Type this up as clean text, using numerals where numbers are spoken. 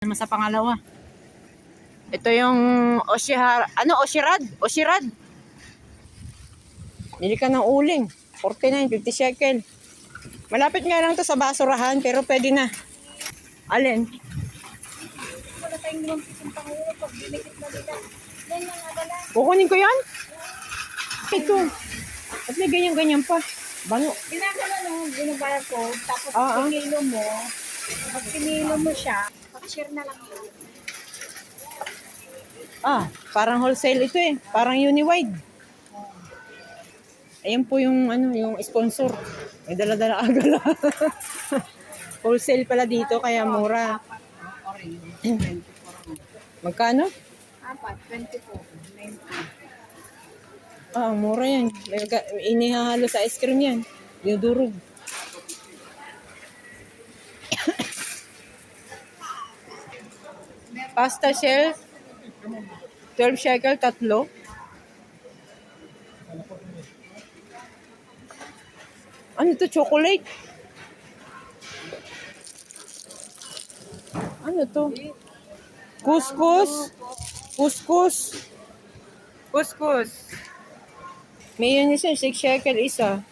Naman sa pangalawa. Ito yung Oshirad. Oshirad. Bili ka ng uling. 49, 50 shekel. Malapit nga lang to sa basurahan, pero pwede na. Alin? Wala tayong limang pisong pangulo pag dinikit na nila. Yan yung adala. Kukunin ko yan? Ito. At may ganyan-ganyan pa. Bano? Ginagawa binabara ko, tapos pinilo mo, pag pinilo mo siya, pag-share na lang yun. Parang wholesale ito eh. Parang Uniwide. Ayan po yung yung sponsor. May dala-dala agala. Wholesale pala dito kaya mura. Magkano? 24, 90. Mura yan. Inihahalo sa ice cream yan. Dinudurog. Pasta shell. 12 shekel, tatlo. Ano to? Chocolate? Ano to? Couscous? Couscous? Couscous. May yun isa, 6 shekel isa.